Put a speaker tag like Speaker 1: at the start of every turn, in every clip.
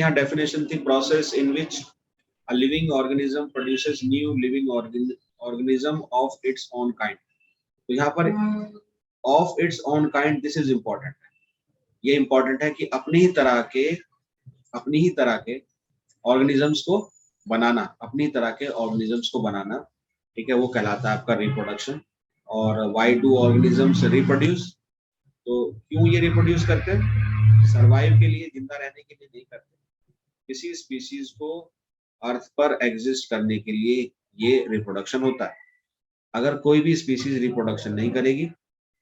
Speaker 1: यहाँ डेफिनेशन थी process in which a living organism produces new living organism of its own kind। तो यहाँ पर of its own kind, this is important, ये important है कि अपनी ही तरह के ऑर्गेनिजम्स को बनाना, अपनी तरह के ऑर्गेनिजम्स को बनाना, ठीक है, वो कहलाता है आपका रिप्रोडक्शन। और why do organisms reproduce? तो क्यों ये रिप्रोड्यूस करते हैं? सर्वाइव के लिए, जिंदा रहने के लिए नहीं करते, किसी स्पीशीज को अर्थ पर एग्जिस्ट करने के लिए ये रिप्रोडक्शन होता है। अगर कोई भी स्पीशीज रिप्रोडक्शन नहीं करेगी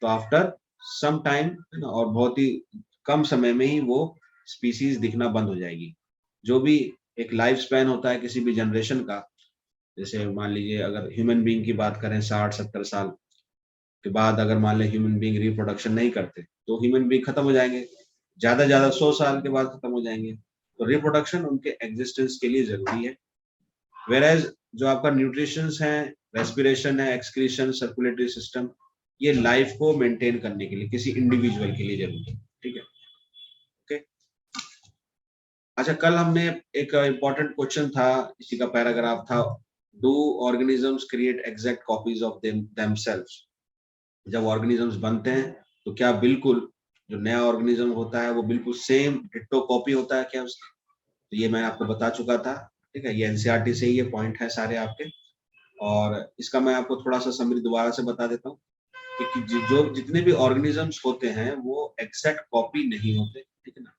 Speaker 1: तो आफ्टर सम टाइम और बहुत ही कम समय में ही वो स्पीशीज दिखना बंद हो जाएगी। जो भी एक लाइफ स्पैन होता है किसी भी जनरेशन का, जैसे मान लीजिए अगर ह्यूमन बीइंग की बात करें 60-70 साल के बाद अगर मान लें ह्यूमन बीइंग रिप्रोडक्शन नहीं करते तो ह्यूमन बीइंग खत्म हो जाएंगे, ज्यादा 100 साल के बाद खत्म हो जाएंगे। तो रिप्रोडक्शन उनके एग्जिस्टेंस के लिए जरूरी है। वेराज जो आपका न्यूट्रिशन है, रेस्पिरेशन है, एक्सक्रीशन, सर्कुलेटरी सिस्टम, ये लाइफ को मेंटेन करने के लिए किसी इंडिविजुअल के लिए जरूरी है। ठीक है, ओके। अच्छा, कल हमने एक इंपॉर्टेंट क्वेश्चन था, इसी का पैराग्राफ था, do organisms create exact copies of themselves? जब ऑर्गेनिजम्स बनते हैं तो क्या बिल्कुल जो नया ऑर्गेनिज्म होता है वो बिल्कुल सेम डिट्टो कॉपी होता है क्या उसकी? तो ये मैं आपको बता चुका था, ठीक है, ये एनसीईआरटी से ही ये पॉइंट है सारे आपके। और इसका मैं आपको थोड़ा सा समरी दोबारा से बता देता हूँ कि जो जितने भी ऑर्गेनिजम्स होते हैं वो एग्जैक्ट कॉपी नहीं होते, ठीक है ना।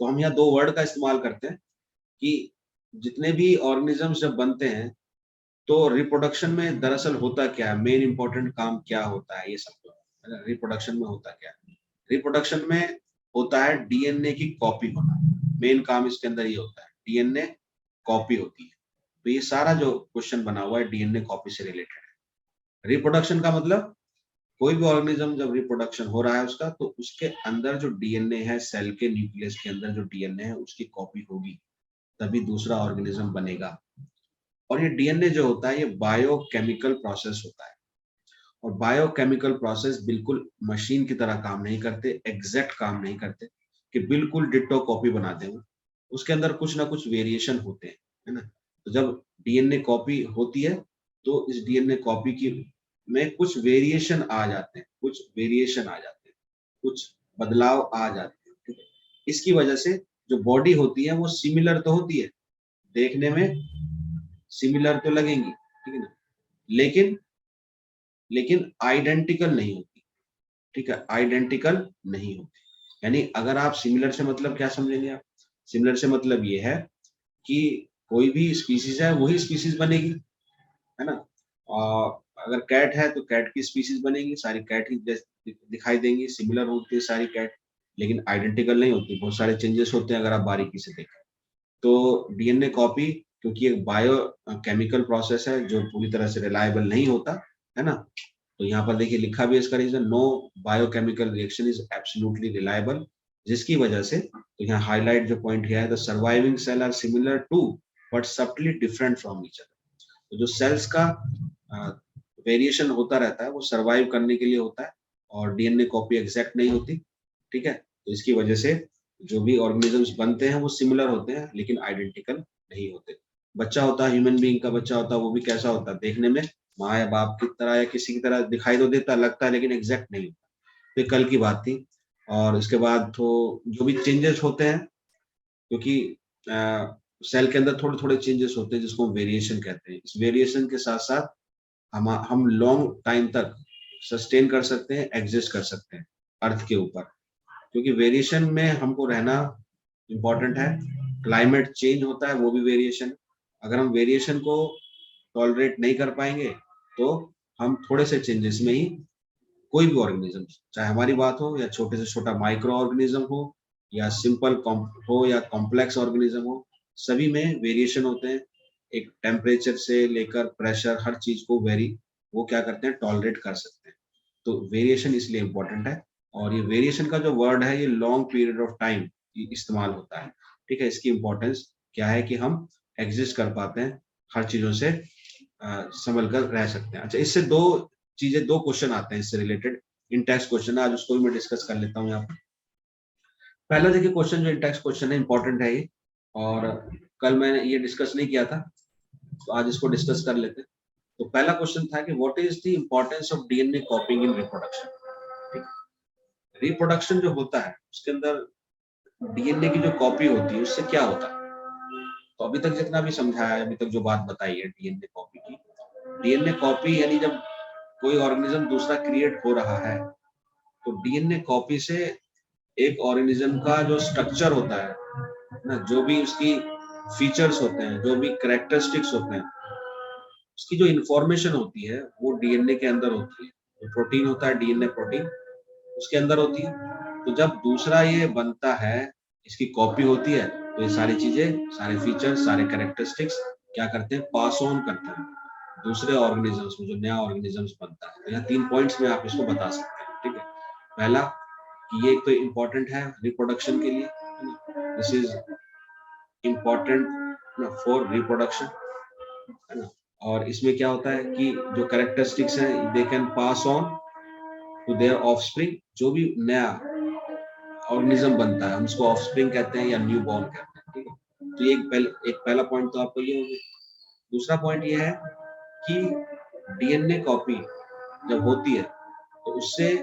Speaker 1: तो हम यहाँ दो वर्ड का इस्तेमाल करते हैं कि जितने भी ऑर्गेनिजम्स जब बनते हैं तो रिप्रोडक्शन में दरअसल होता क्या है, मेन इंपॉर्टेंट काम क्या होता है, ये सब रिप्रोडक्शन में होता क्या है। रिप्रोडक्शन में होता है डीएनए की कॉपी होना, मेन काम इसके अंदर ये होता है, डीएनए कॉपी होती है। तो ये सारा जो क्वेश्चन बना हुआ है डीएनए कॉपी से रिलेटेड है। रिप्रोडक्शन का मतलब कोई भी ऑर्गेनिज्म जब रिप्रोडक्शन हो रहा है उसका, तो उसके अंदर जो डीएनए है, सेल के न्यूक्लियस के अंदर जो डीएनए है उसकी कॉपी होगी, तभी दूसरा ऑर्गेनिज्म बनेगा। और ये डीएनए जो होता है ये बायोकेमिकल प्रोसेस होता है, और बायोकेमिकल प्रोसेस बिल्कुल मशीन की तरह काम नहीं करते, एग्जैक्ट काम नहीं करते कि बिल्कुल डिट्टो कॉपी बना दें। उसके अंदर कुछ ना कुछ वेरिएशन होते हैं, है ना। तो जब डीएनए कॉपी होती है तो इस डीएनए कॉपी की में कुछ वेरिएशन आ जाते हैं, कुछ बदलाव आ जाते हैं, ठीक है। इसकी वजह से जो बॉडी होती है वो सिमिलर तो होती है, देखने में सिमिलर तो लगेंगी, ठीक है ना, लेकिन आइडेंटिकल नहीं होती, ठीक है, आइडेंटिकल नहीं होती। यानी अगर आप सिमिलर से मतलब क्या समझेंगे आप? सिमिलर से मतलब ये है कि कोई भी स्पीसीज है वही स्पीसीज बनेगी, है ना। और अगर कैट है तो कैट की स्पीसीज बनेगी, सारी कैट ही दिखाई देंगी, सिमिलर होती है सारी कैट, लेकिन आइडेंटिकल नहीं होती, बहुत सारे चेंजेस होते हैं अगर आप बारीकी से देखें। तो डीएनए कॉपी क्योंकि एक बायो केमिकल प्रोसेस है जो पूरी तरह से रिलायबल नहीं होता, है ना। तो यहाँ पर देखिए लिखा भी है इसका reason, no biochemical reaction is absolutely reliable, जिसकी वजह से तो यहाँ हाईलाइट जो पॉइंट है, the surviving cell are similar to but subtly different from each other. तो जो सेल्स का वेरिएशन होता रहता है वो सर्वाइव करने के लिए होता है, और डीएनए कॉपी एग्जैक्ट नहीं होती, ठीक है। तो इसकी वजह से जो भी ऑर्गेनिजम्स बनते हैं वो सिमिलर होते हैं लेकिन आइडेंटिकल नहीं होते। बच्चा होता है, ह्यूमन बीइंग का बच्चा होता है, वो भी कैसा होता है, देखने में माँ या बाप की तरह या किसी की तरह दिखाई तो देता, लगता है, लेकिन एग्जैक्ट नहीं होता। तो कल की बात थी। और इसके बाद तो जो भी चेंजेस होते हैं, क्योंकि सेल के अंदर थोड़े थोड़े चेंजेस होते हैं जिसको वेरिएशन कहते हैं, इस वेरिएशन के साथ साथ हम लॉन्ग टाइम तक सस्टेन कर सकते हैं, एग्जिस्ट कर सकते हैं अर्थ के ऊपर, क्योंकि वेरिएशन में हमको रहना इम्पोर्टेंट है। क्लाइमेट चेंज होता है, वो भी वेरिएशन। अगर हम वेरिएशन को टॉलरेट नहीं कर पाएंगे तो हम थोड़े से चेंजेस में ही कोई भी ऑर्गेनिज्म, चाहे हमारी बात हो या छोटे से छोटा माइक्रो ऑर्गेनिज्म हो या सिंपल हो या कॉम्प्लेक्स ऑर्गेनिज्म हो, सभी में वेरिएशन होते हैं। एक टेम्परेचर से लेकर प्रेशर, हर चीज को वो क्या करते हैं, टॉलरेट कर सकते हैं। तो वेरिएशन इसलिए इम्पोर्टेंट है, और ये वेरिएशन का जो वर्ड है ये लॉन्ग पीरियड ऑफ टाइम इस्तेमाल होता है, ठीक है। इसकी इंपॉर्टेंस क्या है कि हम एग्जिस्ट कर पाते हैं, हर चीजों से संभल कर रह सकते हैं। अच्छा, इससे दो क्वेश्चन आते हैं इससे रिलेटेड, इन टेक्स्ट क्वेश्चन है, आज उसको भी मैं डिस्कस कर लेता हूँ यहाँ पर। पहला देखिए क्वेश्चन जो इन टेक्स्ट क्वेश्चन है, इंपॉर्टेंट है ये, और कल मैंने ये डिस्कस नहीं किया था, तो आज इसको डिस्कस कर लेते हैं। तो पहला क्वेश्चन था कि what is the importance of DNA कॉपिंग in reproduction. Reproduction जो होता है उसके अंदर डीएनए की जो कॉपी होती है उससे क्या होता है। तो अभी तक जितना भी समझाया है, अभी तक जो बात बताई है डीएनए कॉपी की, डीएनए कॉपी यानी जब कोई ऑर्गेनिज्म दूसरा क्रिएट हो रहा है तो डीएनए कॉपी से एक ऑर्गेनिज्म का जो स्ट्रक्चर होता है ना, जो भी उसकी फीचर्स होते हैं, जो भी कैरेक्टरिस्टिक्स होते हैं, उसकी जो इंफॉर्मेशन होती है वो डीएनए के अंदर होती है। जो प्रोटीन होता है डीएनए प्रोटीन उसके अंदर होती है। तो जब दूसरा ये बनता है, इसकी कॉपी होती है, तो ये सारी चीजें, सारे फीचर्स, सारे कैरेक्टरिस्टिक्स क्या करते हैं, पास ऑन करते हैं दूसरे ऑर्गेनिजम्स में, जो नया ऑर्गेनिजम्स बनता है। तो यहाँ 3 पॉइंट्स में आप इसको बता सकते हैं, ठीक है। पहला कि ये एक तो इम्पोर्टेंट है रिप्रोडक्शन के लिए, this is important for reproduction, है ना। और इसमें क्या होता है कि जो कैरेक्टरिस्टिक्स हैं they can pass on to their offspring. जो भी नया ऑर्गेनिज्म बनता है हम उसको ऑफस्प्रिंग कहते हैं या न्यू बॉर्न कहते हैं, ठीक है। तो ये एक पहला पॉइंट तो आपको ये हो गया। दूसरा पॉइंट ये है कि डीएनए कॉपी जब होती है तो उससे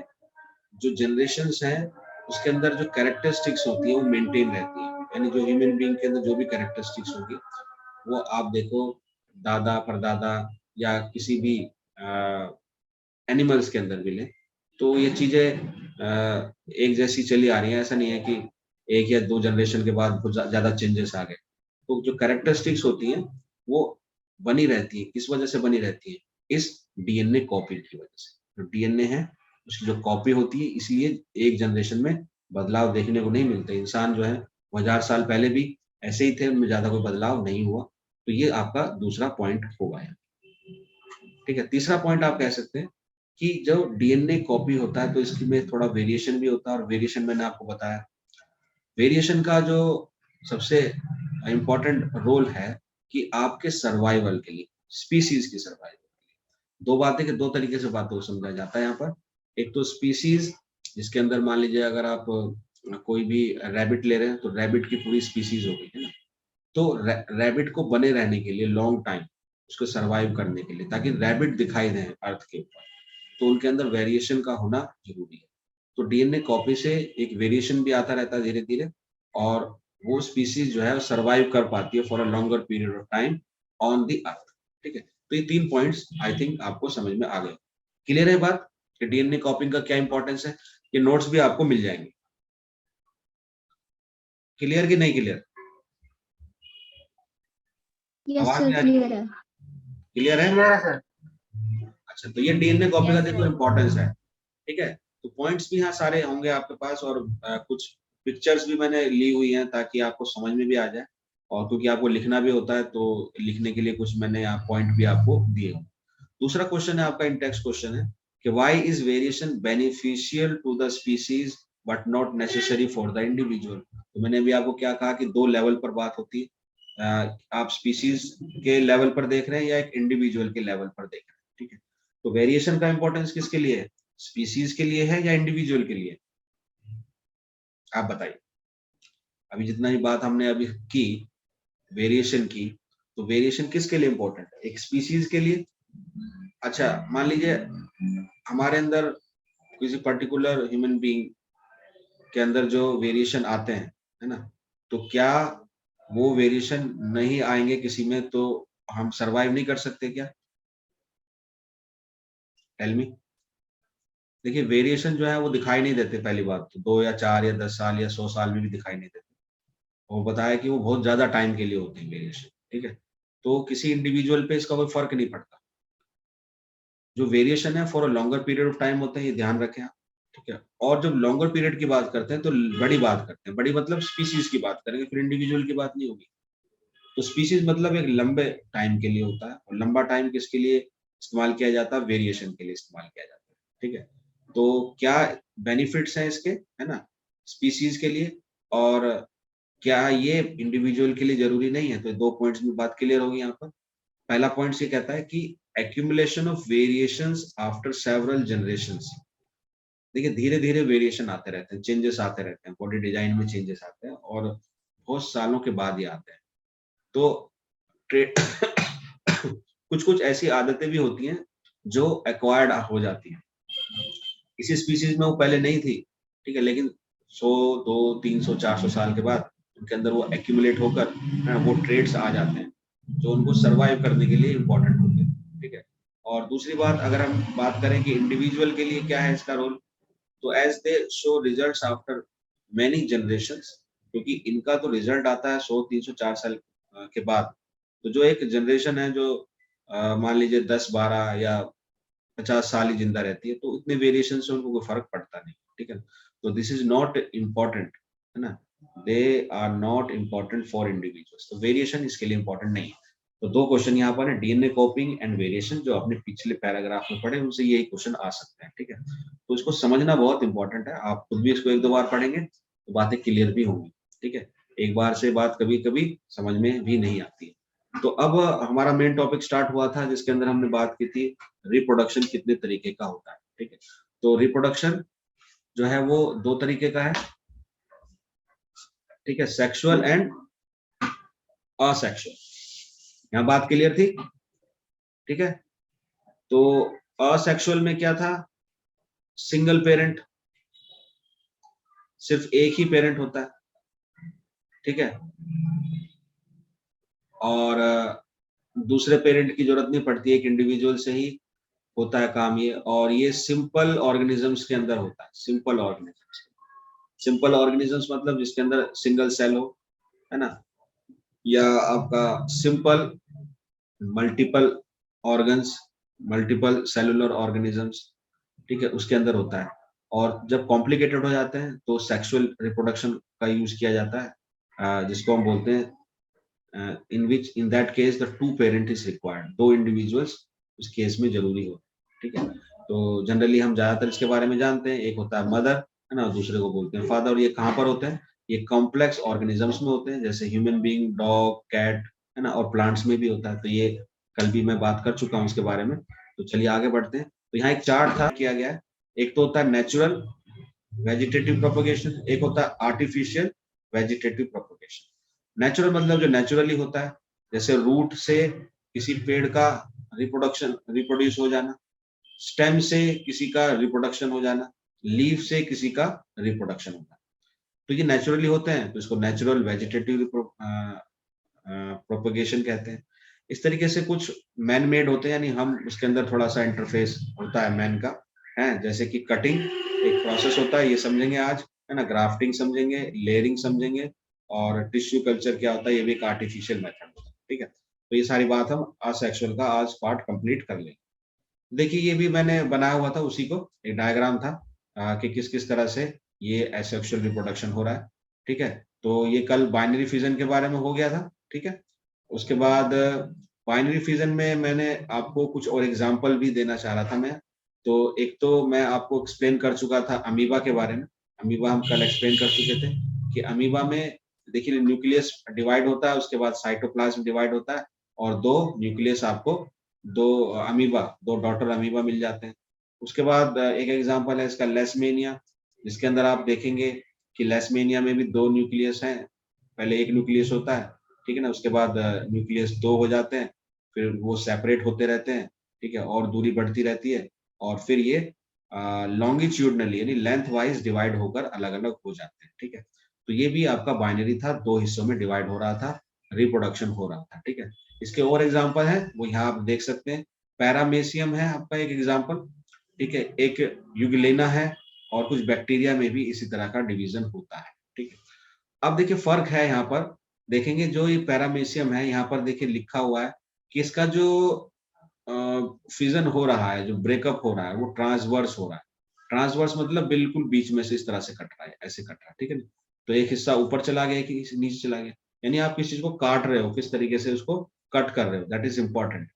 Speaker 1: जो जनरेशन्स हैं उसके अंदर जो कैरेक्टरिस्टिक्स होती है वो मेंटेन रहती है। यानी जो ह्यूमन बीइंग के अंदर जो भी कैरेक्टरिस्टिक्स होगी वो आप देखो दादा परदादा या किसी भी एनिमल्स के अंदर भी ले, तो ये चीजें एक जैसी चली आ रही हैं। ऐसा नहीं है कि एक या 2 जनरेशन के बाद कुछ ज्यादा चेंजेस आ गए। तो जो कैरेक्टरिस्टिक्स होती हैं वो बनी रहती है। किस वजह से बनी रहती है? इस डीएनए कॉपी की वजह से। जो डीएनए है उसकी जो कॉपी होती है, इसलिए एक जनरेशन में बदलाव देखने को नहीं मिलते। इंसान जो है 1000 साल पहले भी ऐसे ही थे, उनमें ज्यादा कोई बदलाव नहीं हुआ। तो ये आपका दूसरा पॉइंट होगा यहाँ, ठीक है। तीसरा पॉइंट आप कह सकते हैं कि जब डीएनए कॉपी होता है तो इसकी में थोड़ा वेरिएशन भी होता है। और वेरिएशन मैंने आपको बताया, वेरिएशन का जो सबसे इम्पोर्टेंट रोल है कि आपके सर्वाइवल के लिए, स्पीसीज की सर्वाइवल के लिए। दो बातें कि दो तरीके से बातों को समझा जाता है यहाँ पर। एक तो स्पीसीज, जिसके अंदर मान लीजिए अगर आप कोई भी रैबिट ले रहे हैं तो रैबिट की पूरी स्पीसीज हो गई, है ना। तो रैबिट को बने रहने के लिए लॉन्ग टाइम, उसको सरवाइव करने के लिए, ताकि रैबिट दिखाई दें अर्थ के ऊपर, तो उनके अंदर वेरिएशन का होना जरूरी है। तो डीएनए कॉपी से एक वेरिएशन भी आता रहता है धीरे धीरे, और वो स्पीसीज जो है वो सर्वाइव कर पाती है for a longer period of time on the earth, ठीक है। तो ये 3 पॉइंट्स आई थिंक आपको समझ में आ गए। क्लियर है बात कि डीएनए कॉपिंग का क्या इंपॉर्टेंस है? ये नोट्स भी आपको मिल जाएंगे। क्लियर कि नहीं क्लियर?
Speaker 2: यस
Speaker 1: आवाज
Speaker 2: सर,
Speaker 1: नहीं आ रही?
Speaker 2: क्लियर है।
Speaker 1: क्लियर है?
Speaker 3: क्लियर है सर।
Speaker 1: अच्छा, तो ये डीएनए कॉपी का देखो इंपॉर्टेंस है, ठीक है। तो पॉइंट्स भी यहाँ सारे होंगे आपके पास, और कुछ पिक्चर्स भी मैंने ली हुई हैं ताकि आपको समझ में भी आ जाए। और क्योंकि आपको लिखना भी होता है तो लिखने के लिए कुछ मैंने यहाँ पॉइंट भी आपको दिए हैं। दूसरा क्वेश्चन है आपका, इंटेक्स्ट क्वेश्चन है कि why is variation beneficial to the species but not necessary for the individual. तो मैंने अभी आपको क्या कहा कि 2 लेवल पर बात होती है। आप स्पीसीज के लेवल पर देख रहे हैं या एक इंडिविजुअल के लेवल पर देख रहे हैं, ठीक है। तो वेरिएशन का इंपॉर्टेंस किसके लिए है? स्पीसीज के लिए है या इंडिविजुअल के लिए? आप बताइए। अभी जितना भी बात हमने अभी की वेरिएशन की, तो वेरिएशन किसके लिए इंपॉर्टेंट है? एक स्पीसीज के लिए। अच्छा, मान लीजिए हमारे अंदर किसी पर्टिकुलर ह्यूमन बीइंग के अंदर जो वेरिएशन आते हैं, है ना, तो क्या वो वेरिएशन नहीं आएंगे किसी में तो हम सरवाइव नहीं कर सकते क्या? Tell me. देखिए वेरिएशन जो है वो दिखाई नहीं देते, पहली बात तो 2 या 4 या 10 साल या 100 साल में भी दिखाई नहीं देते। वो बताया कि वो बहुत ज्यादा टाइम के लिए होते हैं वेरिएशन, ठीक है। तो किसी इंडिविजुअल पे इसका कोई फर्क नहीं पड़ता। जो वेरिएशन है for a longer period of time होता है, ये ध्यान रखें आप, ठीक है। और जब लॉन्गर पीरियड की बात करते हैं तो बड़ी बात करते हैं, बड़ी मतलब स्पीसीज की बात करेंगे, फिर इंडिविजुअल की बात नहीं होगी। तो स्पीसीज मतलब एक लंबे टाइम के लिए होता है, और लंबा टाइम किसके लिए इस्तेमाल किया जाता है? वेरिएशन के लिए इस्तेमाल किया जाता है, ठीक है। तो क्या बेनिफिट्स हैं इसके, है ना, स्पीसीज के लिए, और क्या ये इंडिविजुअल के लिए जरूरी नहीं है? तो 2 पॉइंट्स में बात क्लियर होगी यहाँ पर। पहला पॉइंट ये कहता है कि accumulation of variations after several generations. देखिए धीरे धीरे वेरिएशन आते रहते हैं, चेंजेस आते रहते हैं, बॉडी डिजाइन में चेंजेस आते हैं, और बहुत सालों के बाद ये आते हैं। तो ट्रेड कुछ कुछ ऐसी आदतें भी होती हैं जो एक्वायर्ड हो जाती हैं। किसी स्पीशीज में वो पहले नहीं थी, ठीक है, लेकिन 100, 2, 300, 400 साल के बाद उनके अंदर वो एक्यूमुलेट होकर वो ट्रेड्स आ जाते हैं जो उनको सर्वाइव करने के लिए इम्पोर्टेंट होते हैं, ठीक है। और दूसरी बात, अगर हम बात करें कि इंडिविजुअल के लिए क्या है इसका रोल, तो as they show results after many generations, क्योंकि इनका तो रिजल्ट आता है 100, 300, 4 साल के बाद। तो जो एक जनरेशन है जो मान लीजिए 10, 12 या 50 साल ही जिंदा रहती है, तो इतने वेरिएशन से उनको कोई फर्क पड़ता नहीं, ठीक है। तो दिस इज नॉट इम्पोर्टेंट, है ना, they are not important for individuals, तो वेरिएशन इसके लिए इम्पोर्टेंट नहीं है। तो दो क्वेश्चन यहाँ पर है, डीएनए कॉपिंग एंड वेरिएशन, जो आपने पिछले पैराग्राफ में पढ़े उनसे यही क्वेश्चन आ सकते हैं, ठीक है। तो इसको समझना बहुत इंपॉर्टेंट है, आप खुद भी इसको 1-2 बार पढ़ेंगे तो बातें क्लियर भी होंगी, ठीक है। एक बार से बात कभी कभी समझ में भी नहीं आती है। तो अब हमारा मेन टॉपिक स्टार्ट हुआ था जिसके अंदर हमने बात की थी रिप्रोडक्शन कितने तरीके का होता है, ठीक है। तो रिप्रोडक्शन जो है वो 2 तरीके का है, ठीक है, सेक्सुअल एंड असेक्सुअल। यहाँ बात क्लियर थी, ठीक है। तो असेक्सुअल में क्या था, सिंगल पेरेंट, सिर्फ एक ही पेरेंट होता है, ठीक है, और दूसरे पेरेंट की जरूरत नहीं पड़ती, एक इंडिविजुअल से ही होता है काम ये। और ये सिंपल ऑर्गेनिजम्स के अंदर होता है, सिंपल ऑर्गेनिजम्स। सिंपल ऑर्गेनिजम्स मतलब जिसके अंदर सिंगल सेल हो, है ना, या आपका simple multiple organs, multiple cellular organisms, ठीक है, उसके अंदर होता है। और जब कॉम्प्लिकेटेड हो जाते हैं तो सेक्सुअल रिप्रोडक्शन का यूज किया जाता है, जिसको हम बोलते हैं in which in that case the two parent is required, दो इंडिविजुअल्स उस केस में जरूरी हो, ठीक है। तो जनरली हम ज्यादातर इसके बारे में जानते हैं, एक होता है मदर, है ना, दूसरे को बोलते हैं फादर। और ये कहाँ पर होते हैं, ये कॉम्प्लेक्स ऑर्गेनिजम्स में होते हैं, जैसे ह्यूमन बीइंग, डॉग, कैट, है ना, और प्लांट्स में भी होता है। तो ये कल भी मैं बात कर चुका हूँ इसके बारे में। तो चलिए आगे बढ़ते हैं। तो यहाँ एक चार्ट था किया गया है, एक तो होता है नेचुरल वेजिटेटिव प्रोपोगेशन, एक होता है आर्टिफिशियल वेजिटेटिव प्रोपोगेशन। नेचुरल मतलब जो नेचुरली होता है, जैसे रूट से किसी पेड़ का रिप्रोड्यूस हो जाना, स्टेम से किसी का रिप्रोडक्शन हो जाना, लीफ से किसी का रिप्रोडक्शन होना, तो ये नेचुरली होते हैं, तो इसको नेचुरल वेजिटेटिव प्रोपोगेशन कहते हैं। इस तरीके से कुछ मैन मेड होते हैं, यानी हम उसके अंदर थोड़ा सा इंटरफेस होता है मैन का, है, जैसे कि कटिंग एक प्रोसेस होता है, ये समझेंगे आज, है ना, ग्राफ्टिंग समझेंगे, लेयरिंग समझेंगे, और टिश्यू कल्चर क्या होता है ये भी एक आर्टिफिशियल मेथड होता है, ठीक है। तो ये सारी बात हम असेक्सुअल का आज पार्ट कंप्लीट कर लेंगे। देखिए ये भी मैंने बनाया हुआ था, उसी को एक डायग्राम था कि किस किस तरह से ये एसेक्सुअल रिप्रोडक्शन हो रहा है, ठीक है। तो ये कल बाइनरी फिजन के बारे में हो गया था, ठीक है। उसके बाद बाइनरी फिजन में मैंने आपको कुछ और एग्जांपल भी देना चाह रहा था मैं। तो एक तो मैं आपको एक्सप्लेन कर चुका था अमीबा के बारे में, अमीबा हम कल एक्सप्लेन कर चुके थे कि अमीबा में देखिए न्यूक्लियस डिवाइड होता है, उसके बाद साइटोप्लाज्म डिवाइड होता है, और दो न्यूक्लियस आपको, दो अमीबा, दो डॉटर अमीबा मिल जाते हैं। उसके बाद एक एग्जांपल है इसका लेसमेनिया, जिसके अंदर आप देखेंगे कि लेसमेनिया में भी दो न्यूक्लियस हैं, पहले एक न्यूक्लियस होता है, ठीक है ना, उसके बाद न्यूक्लियस दो हो जाते हैं, फिर वो सेपरेट होते रहते हैं, ठीक है, और दूरी बढ़ती रहती है, और फिर ये लॉन्गिट्यूडनली यानी लेंथ वाइज डिवाइड होकर अलग अलग हो जाते हैं, ठीक है। तो ये भी आपका बाइनरी था, दो हिस्सों में डिवाइड हो रहा था, रिप्रोडक्शन हो रहा था, ठीक है। इसके और एग्जाम्पल है वो यहाँ आप देख सकते हैं, पैरामेसियम है आपका एक एग्जाम्पल, ठीक है, एक यूगिलेना है, और कुछ बैक्टीरिया में भी इसी तरह का डिवीजन होता है, ठीक है। अब देखिए फर्क है यहाँ पर, देखेंगे जो ये पैरामेसियम है यहाँ पर देखिए लिखा हुआ है कि इसका जो फिजन हो रहा है, जो ब्रेकअप हो रहा है, वो ट्रांसवर्स हो रहा है। ट्रांसवर्स मतलब बिल्कुल बीच में से इस तरह से कट रहा है, ऐसे कट रहा है, ठीक है ना। तो एक हिस्सा ऊपर चला गया, एक नीचे चला गया, यानी आप किस चीज को काट रहे हो, किस तरीके से उसको कट कर रहे हो, दैट इज इंपॉर्टेंट,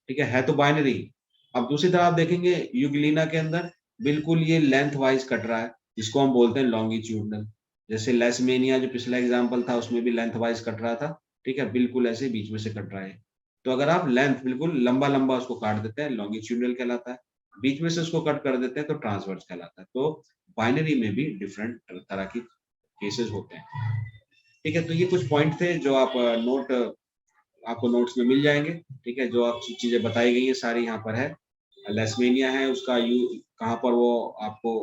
Speaker 1: ठीक है तो बाइनरी। अब दूसरी तरफ आप देखेंगे यूग्लिना के अंदर बिल्कुल ये लेंथ वाइज कट रहा है, जिसको हम बोलते हैं लॉन्गिट्यूडनल। जैसे लेसमेनिया जो पिछला एग्जाम्पल था उसमें भी लेंथ वाइज कट रहा था, ठीक है, बिल्कुल ऐसे बीच में से कट रहा है। तो अगर आप लेंथ बिल्कुल लंबा लंबा उसको काट देते हैं, लॉन्गिट्यूडनल कहलाता है, बीच में से उसको कट कर देते हैं तो ट्रांसवर्स कहलाता है। तो बाइनरी में भी डिफरेंट तरह की केसेस होते हैं। ठीक है, तो ये कुछ पॉइंट थे जो आप नोट आपको नोट्स में मिल जाएंगे। ठीक है, जो आप चीजें बताई गई हैं सारी यहाँ पर है। लेसमेनिया है, उसका यू कहाँ पर वो आपको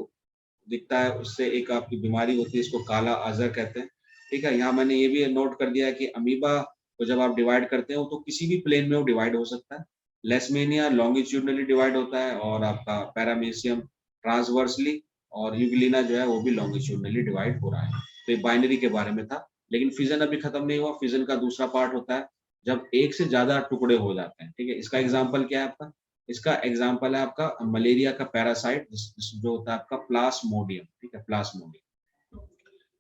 Speaker 1: दिखता है, उससे एक आपकी बीमारी होती है, इसको काला अजहर कहते हैं। ठीक है, यहाँ मैंने ये भी नोट कर दिया है कि अमीबा को जब आप डिवाइड करते हो तो किसी भी प्लेन में वो डिवाइड हो सकता है। लेसमेनिया लॉन्गिट्यूडनली डिवाइड होता है, और आपका पैरामीशियम ट्रांसवर्सली, और यूग्लिना जो है वो भी लॉन्गिट्यूडनली डिवाइड हो रहा है। तो ये बाइनरी के बारे में था, लेकिन फिजन अभी खत्म नहीं हुआ। फिजन का दूसरा पार्ट होता है जब एक से ज्यादा टुकड़े हो जाते हैं। ठीक है, इसका एग्जाम्पल क्या है आपका? इसका एग्जाम्पल है आपका मलेरिया का पैरासाइट जो होता है आपका प्लास्मोडियम। ठीक है, प्लास्मोडियम,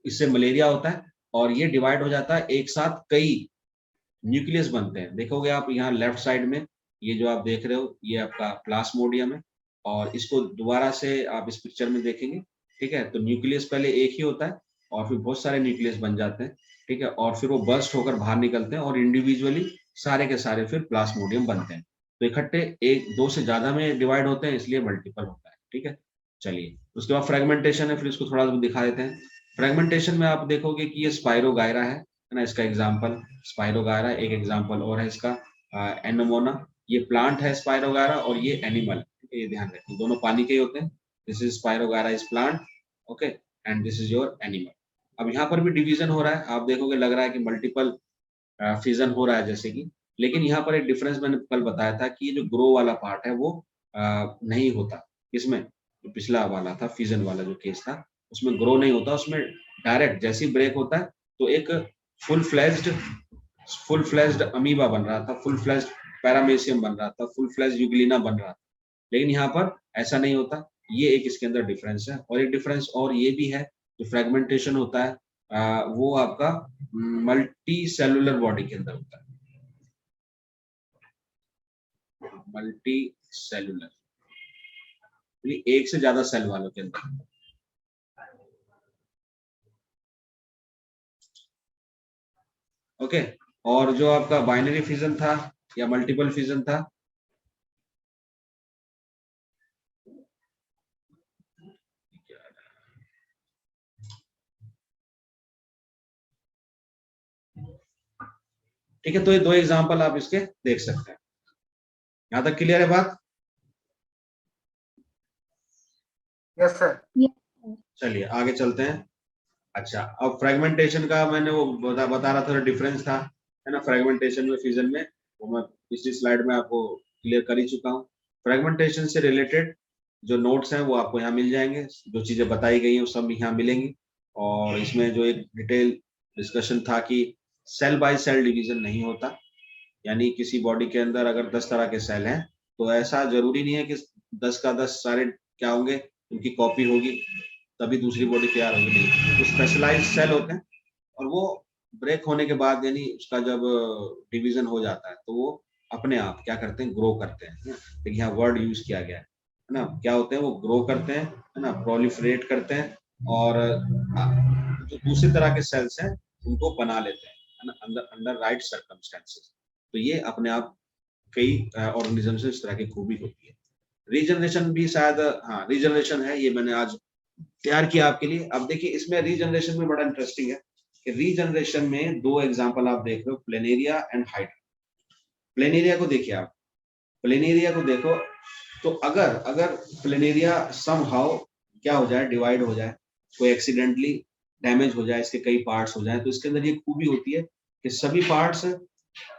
Speaker 1: इससे मलेरिया होता है, और ये डिवाइड हो जाता है एक साथ, कई न्यूक्लियस बनते हैं। देखोगे आप यहाँ लेफ्ट साइड में, ये जो आप देख रहे हो ये आपका प्लास्मोडियम है, और इसको दोबारा से आप इस पिक्चर में देखेंगे। ठीक है, तो न्यूक्लियस पहले एक ही होता है, और फिर बहुत सारे न्यूक्लियस बन जाते हैं। ठीक है, और फिर वो बर्स्ट होकर बाहर निकलते हैं, और इंडिविजुअली सारे के सारे फिर प्लास्मोडियम बनते हैं। तो इकट्ठे एक दो से ज्यादा में डिवाइड होते हैं, इसलिए मल्टीपल होता है। ठीक है, चलिए उसके बाद फ्रेगमेंटेशन है, फिर इसको थोड़ा दिखा देते हैं। फ्रेगमेंटेशन में आप देखोगे कि ये स्पाइरोगायरा है ना, इसका एग्जाम्पल स्पाइरोगायरा। एक एग्जाम्पल और है इसका एनोमोना। ये प्लांट है स्पाइरोगायरा, और ये एनिमल। ये ध्यान रखें, दोनों पानी के ही होते हैं। This is spirogyra is plant, okay, and this is your animal. अब यहाँ पर भी डिवीजन हो रहा है, आप देखोगे लग रहा है कि मल्टीपल फिजन हो रहा है जैसे कि, लेकिन यहाँ पर एक डिफरेंस मैंने कल बताया था कि ये जो ग्रो वाला पार्ट है वो नहीं होता। इसमें जो पिछला वाला था, फिजन वाला जो केस था, उसमें ग्रो नहीं होता, उसमें डायरेक्ट जैसे ही ब्रेक होता है तो एक फुल फ्लेज्ड अमीबा बन रहा था, फुल फ्लेज्ड पैरामेशियम बन रहा था, फुल फ्लेज्ड यूग्लिना बन रहा था। लेकिन यहाँ पर ऐसा नहीं होता। ये एक इसके अंदर डिफरेंस है, और एक डिफरेंस और ये भी है, जो फ्रेगमेंटेशन होता है वो आपका मल्टी सेलुलर बॉडी के अंदर होता है। मल्टी सेलुलर, एक से ज्यादा सेल वालों के अंदर। ओके, और जो आपका बाइनरी फिजन था या मल्टीपल फिजन था, ठीक है, तो ये दो एग्जांपल आप इसके देख सकते हैं। यहां तक क्लियर है बात?
Speaker 2: Yes sir.
Speaker 1: चलिए आगे चलते हैं। अच्छा, अब फ्रेगमेंटेशन का मैंने वो बता रहा था, डिफरेंस था, है ना, फ्रेगमेंटेशन में फिजन में, वो मैं पिछली स्लाइड में आपको क्लियर कर ही चुका हूँ। फ्रेगमेंटेशन से रिलेटेड जो नोट्स हैं वो आपको यहाँ मिल जाएंगे, जो चीजें बताई गई हैं वो सब यहाँ मिलेंगी। और इसमें जो एक डिटेल डिस्कशन था कि सेल बाय सेल डिवीजन नहीं होता, यानी किसी बॉडी के अंदर अगर 10 तरह के सेल हैं तो ऐसा जरूरी नहीं है कि 10 का 10 सारे क्या होंगे, उनकी कॉपी होगी तभी दूसरी बॉडी तैयार होगी। नहीं, वो स्पेशलाइज सेल होते हैं, और वो ब्रेक होने के बाद यानी उसका जब डिवीजन हो जाता है तो वो अपने आप क्या करते हैं, ग्रो करते हैं। देखिए यहाँ वर्ड यूज किया गया है ना, क्या होते हैं वो ग्रो करते हैं, है ना, प्रोलिफरेट करते हैं, और जो दूसरी तरह के सेल्स हैं उनको बना लेते हैं, है ना, अंदर अंडर राइट सर्कमस्टेंसेस। तो ये अपने आप कई ऑर्गेनिज्म से इस तरह की खूबी होती है। रीजनरेशन भी शायद, हाँ रीजनरेशन है, ये मैंने आज तैयार किया आपके लिए। अब देखिए इसमें रीजनरेशन में बड़ा इंटरेस्टिंग है कि रीजनरेशन में दो एग्जांपल आप देख रहे हो, प्लेनेरिया एंड हाइड्रा। प्लेनेरिया को देखिए आप, प्लेनेरिया को देखो, तो अगर अगर प्लेनेरिया समहाउ क्या हो जाए, डिवाइड हो जाए, कोई एक्सीडेंटली डैमेज हो जाए, इसके कई पार्ट्स हो जाए, तो इसके अंदर ये खूबी होती है कि सभी पार्ट्स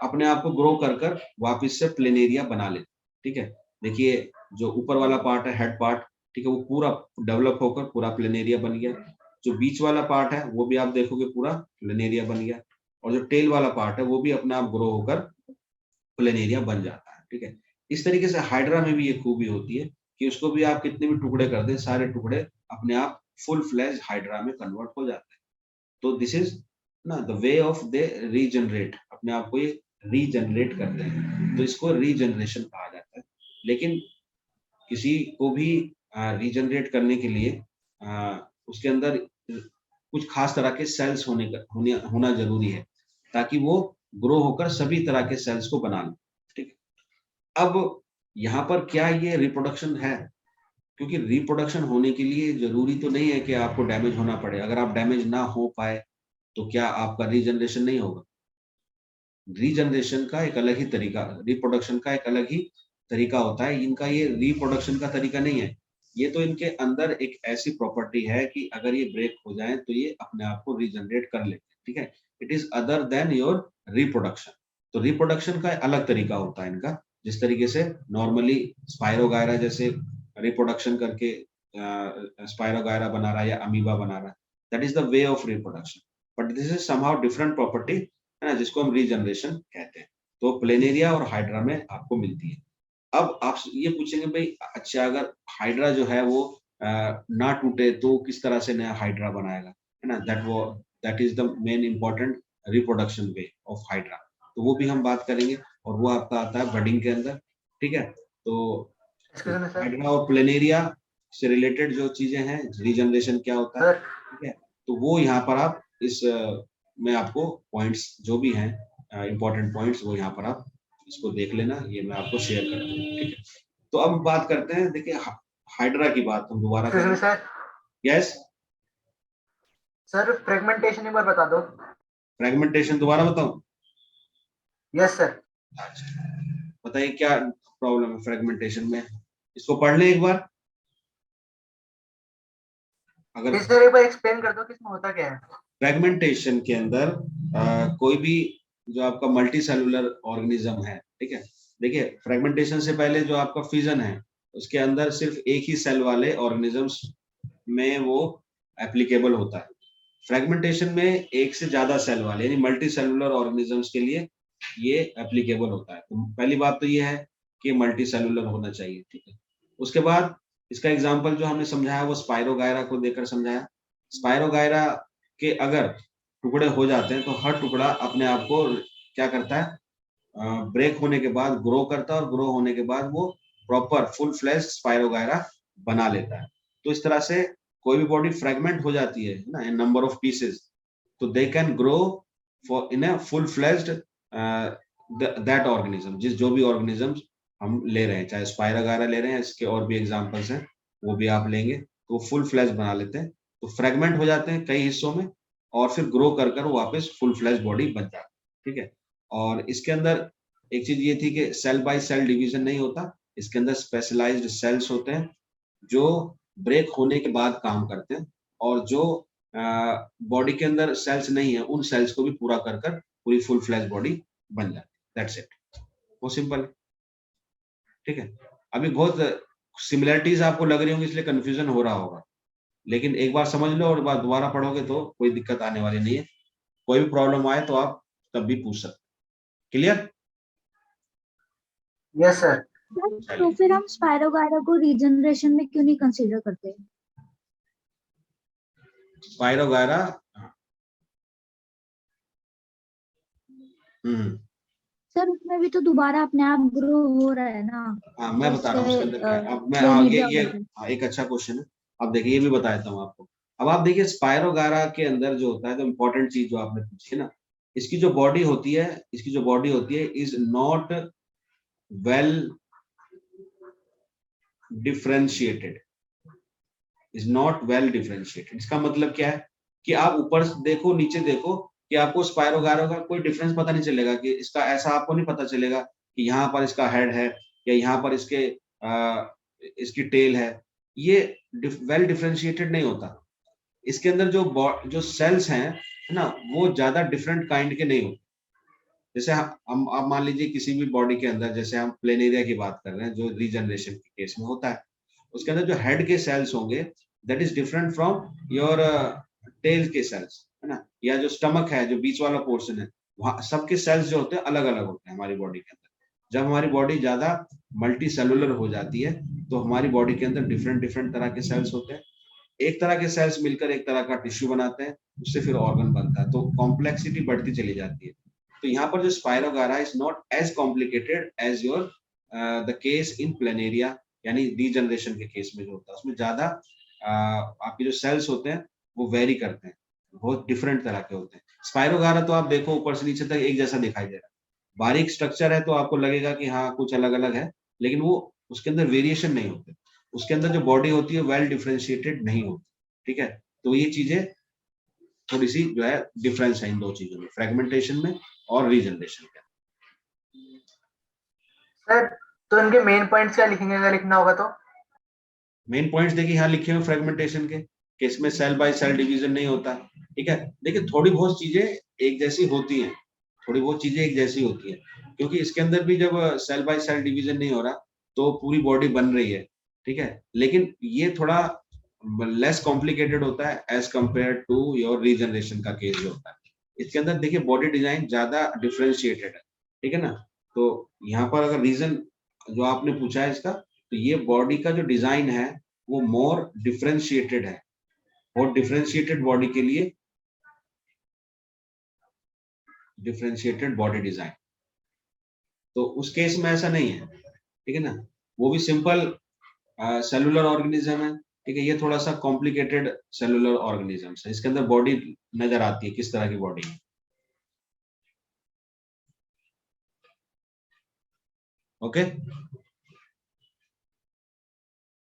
Speaker 1: अपने आप को ग्रो कर कर वापिस से प्लेनेरिया बना लेते। ठीक है, देखिए जो ऊपर वाला पार्ट है, हेड पार्ट, ठीक है, वो पूरा डेवलप होकर पूरा प्लेनेरिया बन गया। जो बीच वाला पार्ट है वो भी आप देखोगे पूरा प्लेनेरिया बन गया, और जो टेल वाला पार्ट है वो भी अपने आप ग्रो होकर प्लेनेरिया बन जाता है। ठीक है, इस तरीके से हाइड्रा में भी ये खूबी होती है कि उसको भी आप कितने भी टुकड़े कर दें, सारे टुकड़े अपने आप फुल फ्लैश हाइड्रा में कन्वर्ट हो जाते हैं। तो दिस इज ना the way of they regenerate, अपने आप को ये रीजनरेट करते हैं, तो इसको रीजनरेशन कहा जाता है। लेकिन किसी को भी रीजनरेट करने के लिए उसके अंदर कुछ खास तरह के सेल्स होना जरूरी है, ताकि वो ग्रो होकर सभी तरह के सेल्स को बना ले। ठीक है, अब यहाँ पर क्या ये रिप्रोडक्शन है? क्योंकि रिप्रोडक्शन होने के लिए जरूरी तो नहीं है कि आपको डैमेज होना पड़े। अगर आप डैमेज ना हो पाए तो क्या आपका रीजनरेशन नहीं होगा? रीजनरेशन का एक अलग ही तरीका, रिप्रोडक्शन का एक अलग ही तरीका होता है। इनका ये रिप्रोडक्शन का तरीका नहीं है, ये तो इनके अंदर एक ऐसी प्रॉपर्टी है कि अगर ये ब्रेक हो जाए तो ये अपने आप को रीजनरेट कर लेते हैं, ठीक है। It is other than your reproduction. तो रिप्रोडक्शन का अलग तरीका होता है इनका। जिस तरीके से नॉर्मली स्पायरोगायरा जैसे रिप्रोडक्शन करके स्पायरोगायरा बना रहा है या अमीबा बना रहा है, that is the way of reproduction. But this is somehow different property, है ना, जिसको हम रीजनरेशन कहते हैं। तो प्लेनेरिया और हाइड्रा में आपको मिलती है। अब आप ये पूछेंगे भाई, अच्छा अगर हाइड्रा जो है वो ना टूटे तो किस तरह से नया हाइड्रा बनाएगा, है ना। That is the main important reproduction way of hydra. तो वो भी हम बात करेंगे, और वो आपका आता है बडिंग के अंदर, ठीक है। तो
Speaker 2: एक्सक्यूज मी सर।
Speaker 1: हाइड्रा और प्लेनेरिया से रिलेटेड जो चीजें हैं, रीजनरेशन क्या होता है,
Speaker 2: सर
Speaker 1: ठीक है। तो वो यहाँ पर आप इस में आपको पॉइंट्स जो भी हैं, इंपॉर्टेंट पॉइंट्स, वो यहाँ पर आप इसको देख लेना, ये मैं आपको शेयर करता हूँ, ठीक है। तो अब बात करते हैं, देखिए हाइड्रा की बात हम दोबारा
Speaker 2: एक्सक्यूज मी
Speaker 1: करें।
Speaker 2: सर।
Speaker 1: यस,
Speaker 2: सर फ्रेगमेंटेशन एक बार बता दो।
Speaker 1: फ्रेगमेंटेशन दोबारा बताऊं?
Speaker 2: Yes sir.
Speaker 1: बताइए क्या प्रॉब्लम है फ्रेगमेंटेशन में, इसको पढ़ लें एक बार। अगर
Speaker 2: जी सर, एक बार एक्सप्लेन कर दो कि इसमें होता क्या है।
Speaker 1: फ्रेगमेंटेशन के अंदर कोई भी जो आपका मल्टी सेलुलर ऑर्गेनिज्म है, ठीक है। देखिए फ्रेगमेंटेशन से पहले जो आपका फिजन है, उसके अंदर सिर्फ एक ही सेल वाले ऑर्गेनिजम्स में वो एप्लीकेबल होता है। फ्रेगमेंटेशन में एक से ज्यादा सेल वाले यानी मल्टी सेलुलर ऑर्गेनिजम्स के लिए ये एप्लीकेबल होता है। तो पहली बात तो ये है कि मल्टी सेलुलर होना चाहिए, ठीक है। उसके बाद इसका एग्जाम्पल जो हमने समझाया वो स्पायरोगायरा को देकर समझाया। स्पायरोगायरा के अगर टुकड़े हो जाते हैं तो हर टुकड़ा अपने आप को क्या करता है, ब्रेक होने के बाद ग्रो करता है, और ग्रो होने के बाद वो प्रॉपर फुल फ्लैश स्पायरोगायरा बना लेता है। तो इस तरह से कोई भी बॉडी फ्रेगमेंट हो जाती है ना, इन नंबर ऑफ पीसेस, तो they can grow for in a full flashed that organism. जिस जो भी ऑर्गेनिज्म हम ले रहे हैं, चाहे स्पायरोगायरा ले रहे हैं, इसके और भी एग्जांपल्स हैं, वो भी आप लेंगे, तो फुल फ्लैश बना लेते हैं। तो फ्रेगमेंट हो जाते हैं कई हिस्सों में, और फिर ग्रो कर कर वापस फुल फ्लैश बॉडी बन जाती है, ठीक है। और इसके अंदर एक चीज ये थी कि सेल बाय सेल डिवीजन नहीं होता, इसके अंदर स्पेशलाइज्ड सेल्स होते हैं जो ब्रेक होने के बाद काम करते हैं, और जो बॉडी के अंदर सेल्स नहीं है उन सेल्स को भी पूरा कर कर पूरी फुल फ्लैश बॉडी बन जाती है। दैट्स इट, वो सिंपल, ठीक है। अभी बहुत सिमिलरिटीज आपको लग रही होंगी इसलिए कंफ्यूजन हो रहा होगा, लेकिन एक बार समझ लो और बार दोबारा पढ़ोगे तो कोई दिक्कत आने वाली नहीं है। कोई भी प्रॉब्लम आए तो आप तब भी पूछ सकते। क्लियर?
Speaker 2: Yes sir.
Speaker 3: तो फिर हम स्पायरोगायरा को रीजनरेशन में क्यों नहीं कंसीडर करते?
Speaker 1: स्पायरोगायरा,
Speaker 3: सर उसमें भी तो दोबारा अपने आप ग्रो हो रहा है ना।
Speaker 1: हाँ मैं बता रहा हूँ उसके अंदर क्या है। अब मैं ये एक अच्छा क्वेश्चन है। अब देखिए ये भी बता देता हूँ आपको। अब आप देखिए स्पायरोगायरा के अंदर जो होता है, तो इम्पोर्टेंट चीज जो आपने पूछी है ना, इसकी जो बॉडी होती है, इज नॉट वेल डिफरेंशिएटेड, इसका मतलब क्या है कि आप ऊपर देखो नीचे देखो कि आपको स्पायरोगायरा का कोई डिफरेंस पता नहीं चलेगा, कि इसका ऐसा आपको नहीं पता चलेगा कि यहाँ पर इसका हेड है या यहाँ पर इसकी टेल है। ये वेल डिफरेंशिएटेड नहीं होता। इसके अंदर जो सेल्स हैं, है ना, वो ज्यादा डिफरेंट काइंड के नहीं होते। जैसे हम आप मान लीजिए किसी भी बॉडी के अंदर, जैसे हम प्लेनेरिया की बात कर रहे हैं जो रीजनरेशन के केस में होता है, उसके अंदर जो हेड के सेल्स होंगे that is different from your tail के सेल्स, है ना, या जो स्टमक है, जो बीच वाला पोर्शन है, वहां सबके सेल्स जो होते हैं अलग अलग होते हैं हमारी बॉडी के अंदर। जब हमारी बॉडी ज्यादा मल्टी सेलुलर हो जाती है तो हमारी बॉडी के अंदर डिफरेंट डिफरेंट तरह के सेल्स होते हैं। एक तरह के सेल्स मिलकर एक तरह का टिश्यू बनाते हैं, उससे फिर ऑर्गन बनता है, तो कॉम्प्लेक्सिटी बढ़ती चली जाती है। तो यहाँ पर जो spirogyra is not as complicated as your the case in planaria, यानी रीजनरेशन के केस में जो होता है उसमें ज्यादा आपके जो सेल्स होते हैं वो वेरी करते हैं, बहुत डिफरेंट तरह के होते हैं। स्पायरोगायरा तो आप देखो ऊपर से नीचे तक एक जैसा दिखाई दे रहा है, बारीक स्ट्रक्चर है तो आपको लगेगा कि हाँ कुछ अलग अलग है, लेकिन वो उसके अंदर वेरिएशन नहीं होते, उसके अंदर जो बॉडी होती है वेल डिफरेंशिएटेड नहीं होती, ठीक है। तो ये चीजें थोड़ी सी जो है डिफरेंस है इन दो चीजों में, फ्रेगमेंटेशन में और रीजनरेशन का।
Speaker 2: सर तो इनके मेन पॉइंट्स क्या लिखेंगे अगर लिखना होगा तो?
Speaker 1: मेन पॉइंट्स देखिए यहाँ लिखे हुए फ्रेगमेंटेशन के, कि इसमें सेल बाय सेल डिवीजन नहीं होता, ठीक है। देखिए थोड़ी बहुत चीजें एक जैसी होती हैं, थोड़ी बहुत चीजें एक जैसी होती हैं, क्योंकि इसके अंदर भी जब सेल बाय सेल डिवीजन नहीं हो रहा तो पूरी बॉडी बन रही है, ठीक है। लेकिन ये थोड़ा लेस कॉम्प्लिकेटेड होता है as compare to your regeneration का केस जो होता है। इसके अंदर देखिए बॉडी डिजाइन ज्यादा डिफरेंशिएटेड है, ठीक है ना। तो यहाँ पर अगर रीजन जो आपने पूछा है इसका, तो ये बॉडी का जो डिजाइन है वो मोर डिफरेंशिएटेड है, और डिफरेंशिएटेड बॉडी के लिए डिफरेंशिएटेड बॉडी डिजाइन, तो उस केस में ऐसा नहीं है, ठीक है ना। वो भी सिंपल सेलुलर ऑर्गेनिज्म है, ठीक है। ये थोड़ा सा कॉम्प्लिकेटेड सेलुलर ऑर्गेनिज्म है, इसके अंदर बॉडी नजर आती है किस तरह की बॉडी है। Okay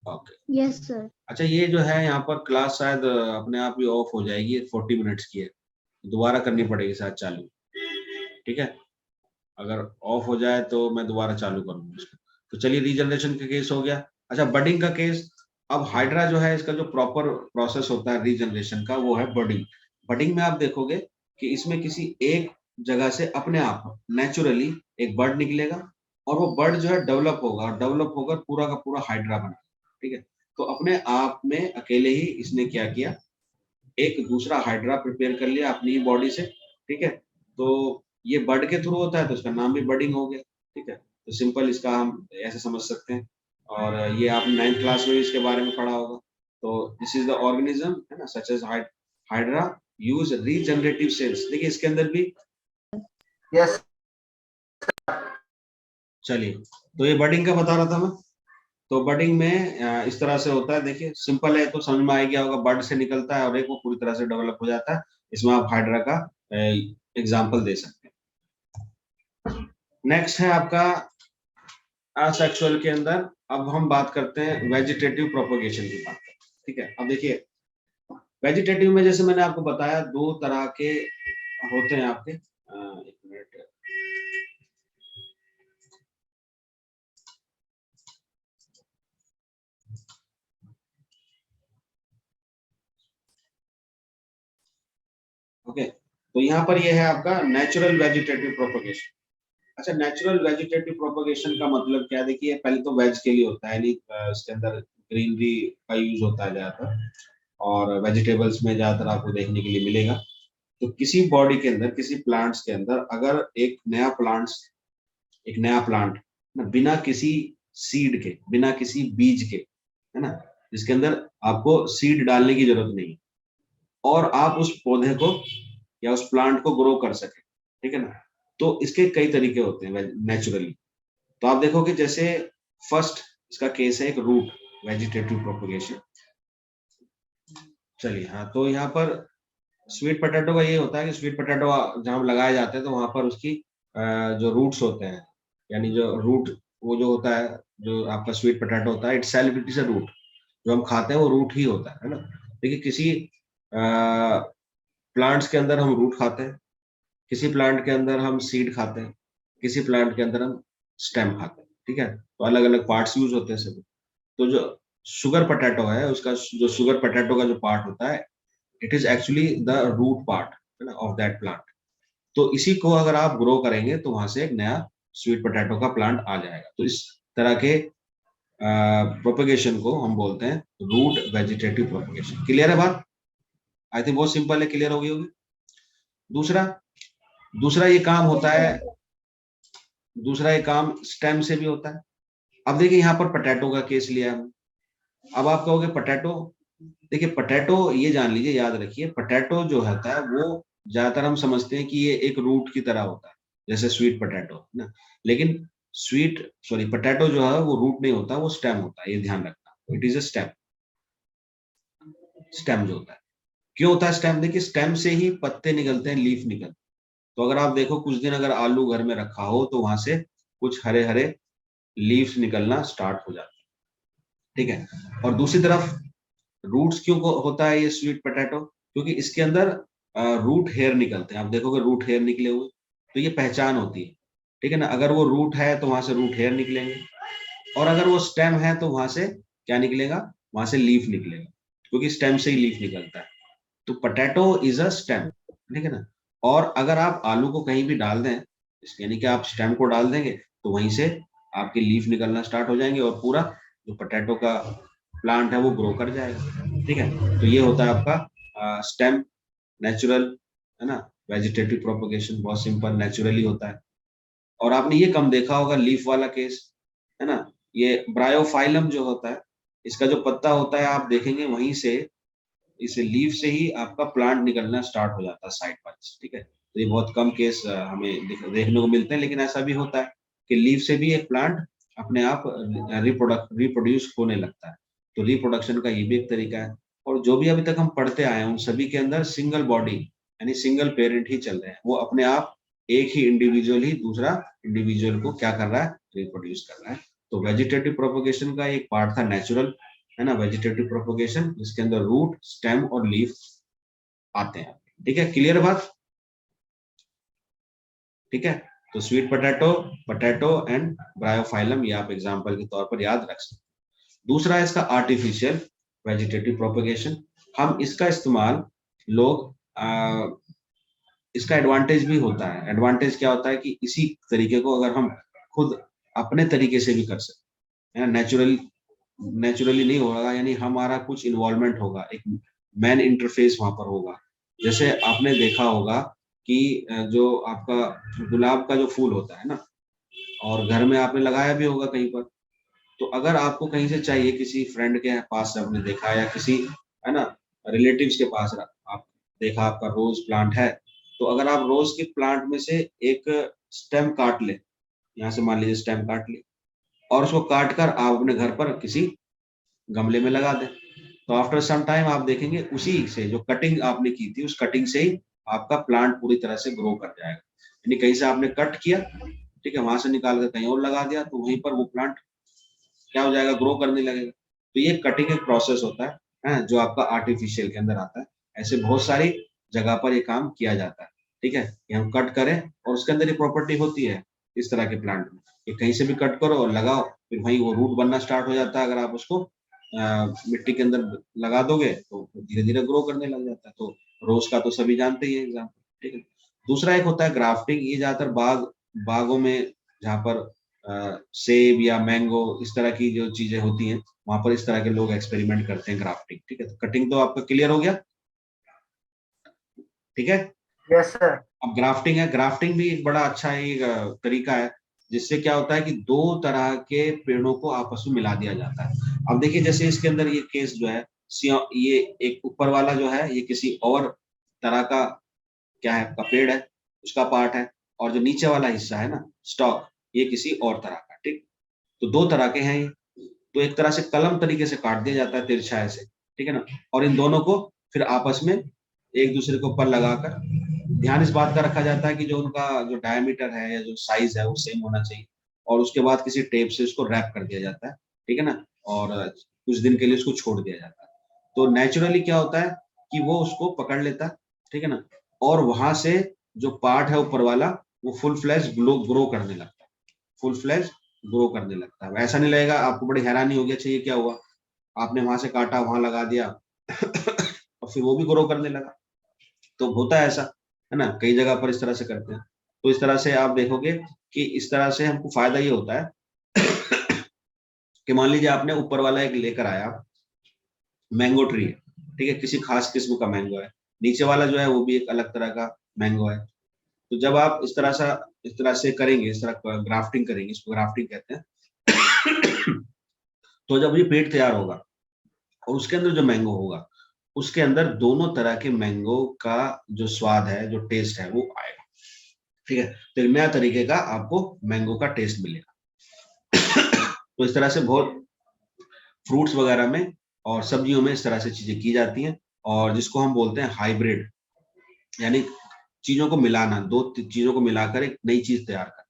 Speaker 1: okay,
Speaker 3: yes sir.
Speaker 1: अच्छा ये जो है यहाँ पर क्लास शायद अपने आप ही ऑफ हो जाएगी, 40 मिनट्स की है, दोबारा करनी पड़ेगी शायद चालू, ठीक है। अगर ऑफ हो जाए तो मैं दोबारा चालू करूंगा इसको। तो चलिए रीजनरेशन का केस हो गया। अच्छा बडिंग का केस, अब हाइड्रा जो है इसका जो प्रॉपर प्रोसेस होता है रीजनरेशन का वो है बडिंग। बडिंग में आप देखोगे कि इसमें किसी एक जगह से अपने आप नेचुरली एक बर्ड निकलेगा, और वो बर्ड जो है डेवलप होगा, और डेवलप होकर पूरा का पूरा हाइड्रा बनेगा, ठीक है। तो अपने आप में अकेले ही इसने क्या किया, एक दूसरा हाइड्रा प्रिपेयर कर लिया अपनी बॉडी से, ठीक है। तो ये बर्ड के थ्रू होता है तो इसका नाम भी बर्डिंग हो गया, ठीक है। तो सिंपल इसका हम ऐसे समझ सकते हैं, और ये आप 9th क्लास में भी इसके बारे में पढ़ा होगा। तो दिस इज द ऑर्गेनिज्म है ना, such as hydra use regenerative cells. देखिए इसके अंदर भी,
Speaker 2: यस।
Speaker 1: चलिए तो ये बर्डिंग का बता रहा था मैं। तो बर्डिंग में इस तरह से होता है, देखिए सिंपल है तो समझ में आ गया होगा, बर्ड से निकलता है और एक वो पूरी तरह से डेवलप हो जाता है। इसमें आप हाइड्रा का एग्जाम्पल दे सकते हैं। नेक्स्ट है आपका असेक्सुअल के अंदर, अब हम बात करते हैं वेजिटेटिव प्रोपोगेशन की बात, ठीक है। अब देखिए वेजिटेटिव में जैसे मैंने आपको बताया दो तरह के होते हैं आपके, एक मिनट, ओके। तो यहाँ पर ये है आपका नेचुरल वेजिटेटिव प्रोपोगेशन। अच्छा नेचुरल वेजिटेटिव प्रोपोगेशन का मतलब क्या है, देखिए पहले तो वेज के लिए होता है, यानी इसके अंदर ग्रीनरी का यूज होता है ज्यादातर, और वेजिटेबल्स में ज्यादातर आपको देखने के लिए मिलेगा। तो किसी बॉडी के अंदर, किसी प्लांट्स के अंदर अगर एक नया प्लांट ना, बिना किसी सीड के, बिना किसी बीज के, है ना, जिसके अंदर आपको सीड डालने की जरूरत नहीं, और आप उस पौधे को या उस प्लांट को ग्रो कर सके, ठीक है ना। तो इसके कई तरीके होते हैं नेचुरली। तो आप देखोगे जैसे फर्स्ट इसका केस है एक रूट वेजिटेटिव प्रोपोगेशन। चलिए हाँ, तो यहाँ पर स्वीट पोटैटो का ये होता है कि स्वीट पोटैटो जहाँ लगाए जाते हैं तो वहां पर उसकी जो रूट्स होते हैं, यानी जो रूट, वो जो होता है, जो आपका स्वीट पोटैटो होता है, itself it is a root, जो हम खाते हैं वो रूट ही होता है ना। देखिए किसी प्लांट्स के अंदर हम रूट खाते हैं, किसी प्लांट के अंदर हम सीड खाते हैं, किसी प्लांट के अंदर हम स्टेम खाते हैं, ठीक है। तो अलग अलग पार्ट्स यूज होते हैं सभी। तो जो शुगर पोटैटो है, उसका जो शुगर पोटैटो का जो पार्ट होता है, it is actually the root part है ना ऑफ दैट प्लांट। तो इसी को अगर आप ग्रो करेंगे तो वहां से एक नया स्वीट पोटैटो का प्लांट आ जाएगा। तो इस तरह के प्रोपेगेशन को हम बोलते हैं रूट वेजिटेटिव प्रोपेगेशन। क्लियर है बात? आई थिंक बहुत सिंपल है, क्लियर हो गई होगी। दूसरा दूसरा ये काम होता है, दूसरा ये काम स्टेम से भी होता है। अब देखिए यहाँ पर पोटैटो का केस लिया है। अब आप कहोगे पोटैटो, देखिए पोटैटो ये जान लीजिए, याद रखिए, पोटैटो जो होता है वो ज्यादातर हम समझते हैं कि ये एक रूट की तरह होता है, जैसे स्वीट पोटैटो ना। लेकिन पोटैटो जो है वो रूट नहीं होता, वो स्टेम होता है, ये ध्यान रखना। It is a stem. Stem जो होता है, क्यों होता है स्टेम? देखिए स्टेम से ही पत्ते निकलते हैं, लीफ निकलते हैं। तो अगर आप देखो कुछ दिन अगर आलू घर में रखा हो तो वहां से कुछ हरे हरे लीव्स निकलना स्टार्ट हो जाते हैं, ठीक है। और दूसरी तरफ रूट्स क्यों होता है ये स्वीट पोटैटो? क्योंकि इसके अंदर रूट हेयर निकलते हैं, आप देखोगे रूट हेयर निकले हुए, तो ये पहचान होती है, ठीक है ना। अगर वो रूट है तो वहां से रूट हेयर निकलेंगे, और अगर वो स्टेम है तो वहां से क्या निकलेगा, वहां से लीफ निकलेगा, क्योंकि स्टेम से ही लीफ निकलता है। तो पोटैटो इज अ स्टेम, ठीक है ना। और अगर आप आलू को कहीं भी डाल दें, यानी कि आप स्टेम को डाल देंगे, तो वहीं से आपके लीफ निकलना स्टार्ट हो जाएंगे, और पूरा जो पोटैटो का प्लांट है वो ग्रो कर जाएगा, ठीक है। तो ये होता है आपका स्टेम, नेचुरल, है ना। वेजिटेटिव प्रोपगेशन बहुत सिंपल नेचुरली होता है। और आपने ये कम देखा होगा लीफ वाला केस, है ना। ये ब्रायोफाइलम जो होता है, इसका जो पत्ता होता है आप देखेंगे वहीं से, इसे लीफ से ही आपका प्लांट निकलना स्टार्ट हो जाता है साइड वाइज, ठीक है। तो ये बहुत कम केस हमें देखने को मिलते हैं, लेकिन ऐसा भी होता है कि लीफ से भी एक प्लांट अपने आप रिप्रोड्यूस होने लगता है। तो रिप्रोडक्शन का ये भी एक तरीका है। और जो भी अभी तक हम पढ़ते आए हैं उन सभी के अंदर सिंगल बॉडी यानी सिंगल पेरेंट ही चल रहे हैं, वो अपने आप एक ही इंडिविजुअल ही दूसरा इंडिविजुअल को क्या कर रहा है, रिप्रोड्यूस कर रहा है। तो वेजिटेटिव प्रोपोगेशन का एक पार्ट था नेचुरल, है ना, वेजिटेटिव प्रोपोगेशन, जिसके अंदर रूट, स्टेम और लीफ आते हैं, ठीक है। क्लियर बात, ठीक है। तो sweet potato, potato and Bryophyllum, ये आप एग्जांपल के तौर पर याद रख सकते हैं। दूसरा है इसका आर्टिफिशियल वेजिटेटिव प्रोपोगेशन। हम इसका इस्तेमाल लोग इसका एडवांटेज भी होता है। एडवांटेज क्या होता है कि इसी तरीके को अगर हम खुद अपने तरीके से भी कर सकते हैं, नेचुरली नहीं होगा, यानी हमारा कुछ इन्वॉल्वमेंट होगा, एक मैन इंटरफेस वहां पर होगा। जैसे आपने देखा होगा कि जो आपका गुलाब का जो फूल होता है ना, और घर में आपने लगाया भी होगा कहीं पर, तो अगर आपको कहीं से चाहिए, किसी फ्रेंड के पास से आपने देखा, या किसी, है ना, रिलेटिव्स के पास आप देखा आपका रोज प्लांट है, तो अगर आप रोज के प्लांट में से एक स्टेम काट ले, यहाँ से मान लीजिए स्टेम काट ले, और उसको काट कर आप अपने घर पर किसी गमले में लगा दें, तो आफ्टर सम टाइम आप देखेंगे उसी से जो कटिंग आपने की थी, उस कटिंग से ही आपका प्लांट पूरी तरह से ग्रो कर जाएगा। यानी कहीं से आपने कट किया, ठीक है, वहां से निकाल कर कहीं और लगा दिया, तो वहीं पर वो प्लांट क्या हो जाएगा, ग्रो करने लगेगा। तो ये कटिंग एक प्रोसेस होता है, जो आपका आर्टिफिशियल के अंदर आता है। ऐसे बहुत सारी जगह पर ये काम किया जाता है, ठीक है, कि हम कट करें, और उसके अंदर ये प्रॉपर्टी होती है इस तरह के प्लांट में, कि कहीं से भी कट करो और लगाओ, फिर वहीं वो रूट बनना स्टार्ट हो जाता है। अगर आप उसको मिट्टी के अंदर लगा दोगे तो धीरे धीरे ग्रो करने लग जाता है। तो रोज का तो सभी जानते ही है एग्जाम्पल, ठीक है। दूसरा एक होता है ग्राफ्टिंग। ये ज्यादातर बागों में, जहाँ पर सेब या मैंगो इस तरह की जो चीजें होती हैं, वहां पर इस तरह के लोग एक्सपेरिमेंट करते हैं ग्राफ्टिंग, ठीक है। तो कटिंग तो आपका क्लियर हो गया, ठीक है।
Speaker 2: Yes sir.
Speaker 1: अब ग्राफ्टिंग है। ग्राफ्टिंग भी एक बड़ा अच्छा एक तरीका है, जिससे क्या होता है कि दो तरह के पेड़ों को आपस में मिला दिया जाता है। अब देखिए, जैसे इसके अंदर ये केस जो है, ये एक ऊपर वाला जो है, ये किसी और तरह का क्या है, आपका पेड़ है, उसका पार्ट है, और जो नीचे वाला हिस्सा है ना, स्टॉक, ये किसी और तरह का, ठीक। तो दो तरह के हैं ये। तो एक तरह से कलम तरीके से काट दिया जाता है, तिरछा ऐसे, ठीक है ना। और इन दोनों को फिर आपस में एक दूसरे के ऊपर लगाकर, ध्यान इस बात का रखा जाता है कि जो उनका जो डायमीटर है या जो साइज है वो सेम होना चाहिए, और उसके बाद किसी टेप से उसको रैप कर दिया जाता है, ठीक है ना। और कुछ दिन के लिए उसको छोड़ दिया जाता है। तो नेचुरली क्या होता है कि वो उसको पकड़ लेता है, ठीक है ना, और वहां से जो पार्ट है ऊपर वाला, वो फुल फ्लैश ग्रो करने लगता है, फुल फ्लैश ग्रो करने लगता है। ऐसा नहीं लगेगा, आपको बड़ी हैरानी होगी, अच्छा ये क्या हुआ, आपने वहां से काटा वहां लगा दिया और फिर वो भी ग्रो करने लगा। तो होता है ऐसा, है ना, कई जगह पर इस तरह से करते हैं। तो इस तरह से आप देखोगे कि इस तरह से हमको फायदा ये होता है कि मान लीजिए आपने ऊपर वाला एक लेकर आया, मैंगो ट्री है, ठीक है, किसी खास किस्म का मैंगो है, नीचे वाला जो है वो भी एक अलग तरह का मैंगो है। तो जब आप इस तरह से करेंगे, इस तरह ग्राफ्टिंग करेंगे, इसको ग्राफ्टिंग कहते हैं तो जब ये पेड़ तैयार होगा और उसके अंदर जो मैंगो होगा, उसके अंदर दोनों तरह के मैंगो का जो स्वाद है, जो टेस्ट है, वो आएगा, ठीक है। तो एक नया तरीके का आपको मैंगो का टेस्ट मिलेगा। तो इस तरह से बहुत फ्रूट्स वगैरह में और सब्जियों में इस तरह से चीजें की जाती हैं, और जिसको हम बोलते हैं हाइब्रिड, यानी चीजों को मिलाना, दो चीजों को मिलाकर एक नई चीज तैयार करना।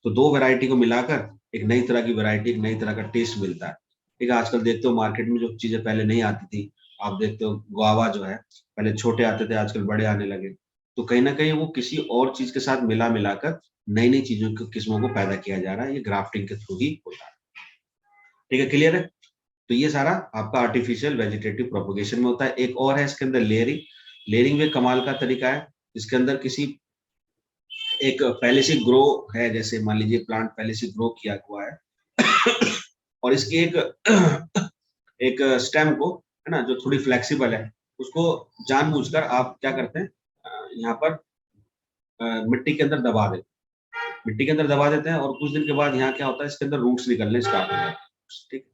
Speaker 1: तो दो वैरायटी को मिलाकर एक नई तरह की वैरायटी, एक नई तरह का टेस्ट मिलता है, ठीक है। आजकल देखते हो मार्केट में जो चीजें पहले नहीं आती थी, आप देखते हो गुआवा जो है पहले छोटे आते थे, आजकल बड़े आने लगे। तो कहीं ना कहीं वो किसी और चीज के साथ मिला मिलाकर नई नई चीजों की किस्मों को पैदा किया जा रहा है, ये ग्राफ्टिंग के थ्रू ही होता है। ठीक है, क्लियर है? तो ये सारा आपका आर्टिफिशियल वेजिटेटिव प्रोपगेशन में होता है। एक और है इसके अंदर लेयरिंग। लेयरिंग में कमाल का तरीका है, इसके अंदर किसी एक पहले से ग्रो है, जैसे मान लीजिए प्लांट पहले से ग्रो किया हुआ है और इसकी एक स्टेम को, है ना, जो थोड़ी फ्लेक्सिबल है, उसको जानबूझकर आप क्या करते हैं, यहाँ पर मिट्टी के अंदर दबा देते हैं, मिट्टी के अंदर दबा देते हैं, और कुछ दिन के बाद यहाँ क्या होता है, इसके अंदर रूट्स निकलने स्टार्ट हो जाते हैं। ठीक,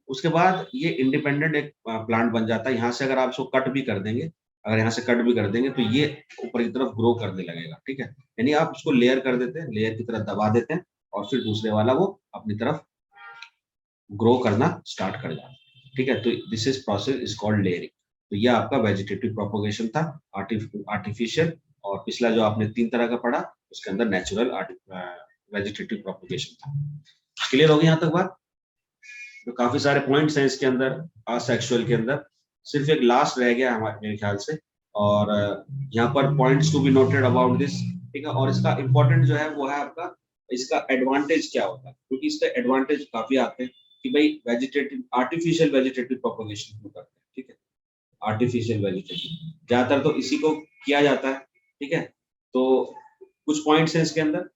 Speaker 1: उसके बाद ये इंडिपेंडेंट एक प्लांट बन जाता है। यहाँ से अगर आप इसको कट भी कर देंगे, अगर यहाँ से कट भी कर देंगे तो ये ऊपर की तरफ ग्रो करने लगेगा। ठीक है, यानी आप उसको लेयर कर देते हैं, लेयर की तरफ दबा देते हैं, और फिर दूसरे वाला वो अपनी तरफ ग्रो करना स्टार्ट कर जाता है। ठीक है, तो this is process is called layering. तो ये आपका वेजिटेटिव प्रोपोगेशन था, आर्टिफिशियल, और पिछला जो आपने 3 तरह का पढ़ा उसके अंदर नेचुरल वेजिटेटिव प्रोपोगेशन था। क्लियर हो गई यहाँ तक बात? तो काफी सारे पॉइंट्स हैं इसके अंदर असेक्सुअल के अंदर, सिर्फ एक लास्ट रह गया हमारे मेरे ख्याल से, और यहाँ पर points to be noted about this. ठीक है, और इसका इंपॉर्टेंट जो है वो है आपका, इसका एडवांटेज क्या होता है, क्योंकि इसका एडवांटेज काफी आते हैं कि भाई वेजिटेटिव आर्टिफिशियल वेजिटेटिव प्रोपगेशन क्यों करते हैं। ठीक है, आर्टिफिशियल वेजिटेटिव ज्यादातर तो इसी को किया जाता है। ठीक है, तो कुछ पॉइंट्स हैं इसके अंदर।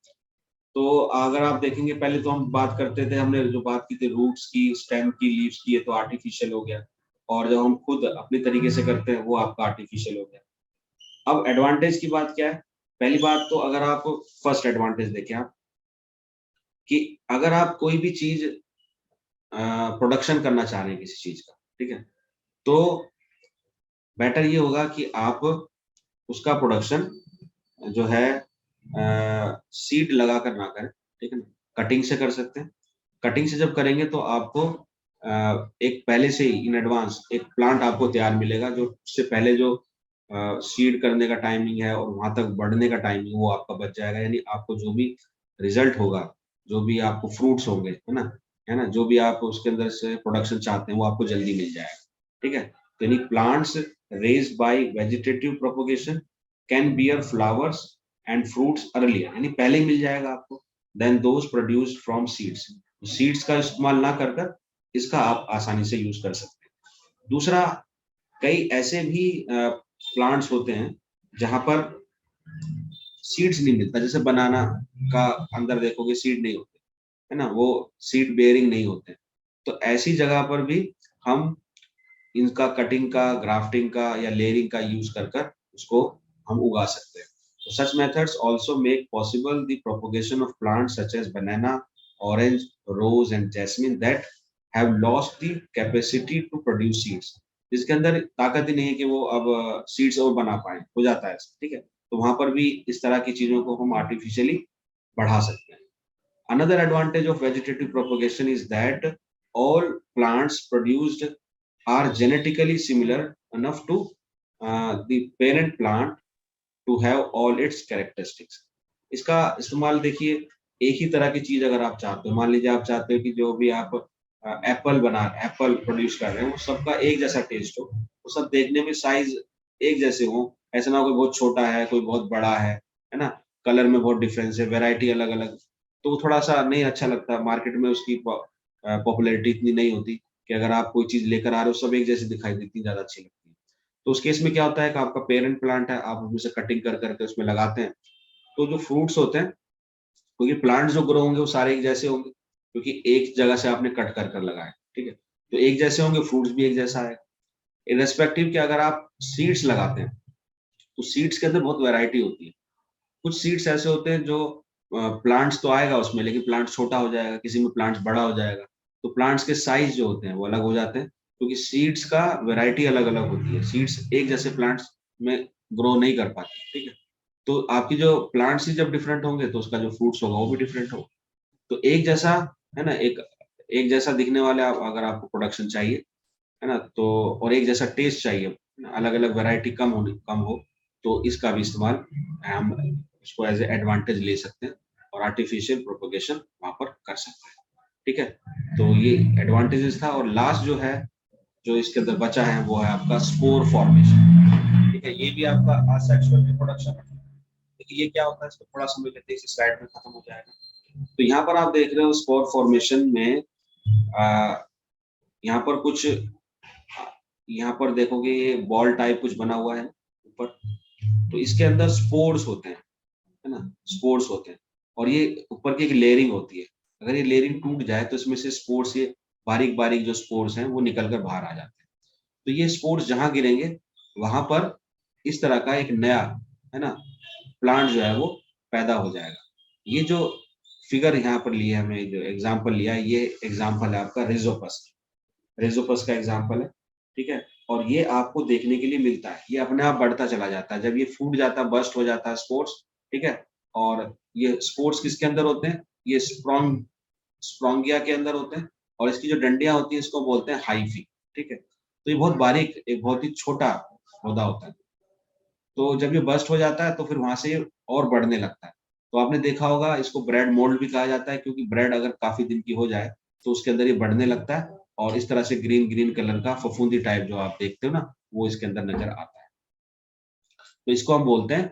Speaker 1: तो अगर आप देखेंगे, पहले तो हम बात करते थे, हमने जो बात की थी रूट्स की, स्टेम की, लीव्स की, ये तो आर्टिफिशियल हो गया, और जब हम खुद अपने तरीके से करते हैं वो आपका आर्टिफिशियल हो गया। अब एडवांटेज की बात क्या है? पहली बात तो अगर आप फर्स्ट एडवांटेज देखें आप, कि अगर आप कोई भी चीज प्रोडक्शन करना चाह रहे हैं किसी चीज का, ठीक है, तो बेटर ये होगा कि आप उसका प्रोडक्शन जो है सीड लगाकर ना करें। ठीक है ना, कटिंग से कर सकते हैं। कटिंग से जब करेंगे तो आपको एक पहले से ही इन एडवांस एक प्लांट आपको तैयार मिलेगा, जो उससे पहले जो सीड करने का टाइमिंग है और वहां तक बढ़ने का टाइमिंग वो आपका बच जाएगा। यानी आपको जो भी रिजल्ट होगा, जो भी आपको फ्रूट्स होंगे, है ना, जो भी आप उसके अंदर से प्रोडक्शन चाहते हैं वो आपको जल्दी मिल जाएगा। ठीक है, तो यानी plants raised by vegetative propagation can bear flowers and fruits earlier, यानी पहले ही मिल जाएगा आपको, then those produced from seeds. Seeds का इस्तेमाल ना कर कर इसका आप आसानी से यूज कर सकते हैं। दूसरा, कई ऐसे भी प्लांट्स होते हैं जहां पर सीड्स नहीं मिलता, जैसे बनाना का अंदर देखोगे सीड नहीं होते, है ना, वो सीड बेयरिंग नहीं होते। तो ऐसी जगह पर भी हम इनका कटिंग का, ग्राफ्टिंग का या लेयरिंग का यूज कर कर उसको हम उगा सकते हैं। So such methods also make possible the propagation of plants such as banana, orange, rose and jasmine that have lost the capacity to produce seeds. जिसके अंदर ताकत ही नहीं है कि वो अब सीड्स और बना पाए, हो जाता है। ठीक है, तो वहां पर भी इस तरह की चीजों को हम आर्टिफिशियली बढ़ा सकते हैं। Another advantage of vegetative propagation is that all plants produced are genetically similar enough to the parent plant to have all its characteristics. इसका इस्तेमाल देखिए, एक ही तरह की चीज अगर आप चाहते हो, मान लीजिए आप चाहते हो कि जो भी आप एप्पल प्रोड्यूस कर रहे हो वो सबका एक जैसा टेस्ट हो, वो सब देखने में साइज एक जैसे हो, ऐसा ना हो कोई बहुत छोटा है कोई बहुत बड़ा है ना, कलर में बहुत डिफरेंस है, वेराइटी अलग अलग, तो वो थोड़ा सा नहीं अच्छा लगता। मार्केट में उसकी पॉपुलैरिटी इतनी नहीं होती कि अगर आप कोई चीज लेकर आ रहे हो सब एक जैसी दिखाई देती, ज्यादा अच्छी लगती है। तो उस केस में क्या होता है कि आपका पेरेंट प्लांट है, आप उसमें से कटिंग कर करके उसमें लगाते हैं, तो जो फ्रूट्स होते हैं, क्योंकि प्लांट जो ग्रो होंगे वो सारे एक जैसे होंगे, क्योंकि एक जगह से आपने कट कर कर लगाया। ठीक है, तो एक जैसे होंगे, फ्रूट्स भी एक जैसा आएगा। इरेस्पेक्टिव कि अगर आप सीड्स लगाते हैं तो सीड्स के अंदर बहुत वैरायटी होती है। कुछ सीड्स ऐसे होते हैं जो प्लांट्स तो आएगा उसमें, लेकिन प्लांट छोटा हो जाएगा, किसी में प्लांट्स बड़ा हो जाएगा, तो प्लांट्स के साइज जो होते हैं वो अलग हो जाते हैं, क्योंकि सीड्स का वैरायटी अलग अलग होती है। सीड्स एक जैसे प्लांट्स में ग्रो नहीं कर पाते। ठीक है, तो आपकी जो प्लांट्स ही जब डिफरेंट होंगे तो उसका जो फ्रूट्स होगा वो भी डिफरेंट होगा। तो एक जैसा, है ना, एक जैसा दिखने वाले अगर आपको प्रोडक्शन चाहिए, है ना, तो और एक जैसा टेस्ट चाहिए, अलग अलग वैरायटी कम हो, तो इसका भी इस्तेमाल हम उसको एज ए एडवांटेज ले सकते हैं और आर्टिफिशियल प्रोपगेशन वहां पर कर सकते हैं। ठीक है, तो ये एडवांटेजेस था। और लास्ट जो है, जो इसके अंदर बचा है वो है आपका स्पोर फॉर्मेशन। ठीक है, ये भी आपका असेक्सुअल रिप्रोडक्शन है। देखिए ये क्या होता है, इसको थोड़ा समझ लेते हैं, इस स्लाइड में खत्म हो जाएगा। तो यहाँ पर आप देख रहे हो स्पोर फॉर्मेशन में यहाँ पर कुछ, यहाँ पर देखोगे ये बॉल टाइप कुछ बना हुआ है ऊपर, तो इसके अंदर स्पोर्स होते हैं, है ना, स्पोर्स होते हैं, और ये ऊपर की एक लेयरिंग होती है। अगर ये लेयरिंग टूट जाए तो इसमें से स्पोर्स, ये बारीक बारीक जो स्पोर्स हैं वो निकल कर बाहर आ जाते हैं। तो ये स्पोर्स जहां गिरेंगे वहां पर इस तरह का एक नया, है ना, प्लांट जो है वो पैदा हो जाएगा। ये जो फिगर यहाँ पर लिया है, हमें जो एग्जाम्पल लिया है, ये एग्जाम्पल है आपका रिजोपस, रेजोपस का एग्जाम्पल है। ठीक है, और ये आपको देखने के लिए मिलता है, ये अपने आप बढ़ता चला जाता है जब ये फूट जाता है, बस्ट हो जाता है स्पोर्स। ठीक है, और ये स्पोर्स किसके अंदर होते हैं, ये स्प्रोंगिया के अंदर होते हैं, और इसकी जो डंडियां होती है इसको बोलते हैं हाइफी। ठीक है, तो ये बहुत बारीक, एक बहुत ही छोटा पौधा होता है। तो जब ये बस्ट हो जाता है तो फिर वहां से ये और बढ़ने लगता है। तो आपने देखा होगा इसको ब्रेड मोल्ड भी कहा जाता है, क्योंकि ब्रेड अगर काफी दिन की हो जाए तो उसके अंदर ये बढ़ने लगता है, और इस तरह से ग्रीन ग्रीन कलर का फफूंदी टाइप जो आप देखते हो ना, वो इसके अंदर नजर आता है। तो इसको हम बोलते हैं,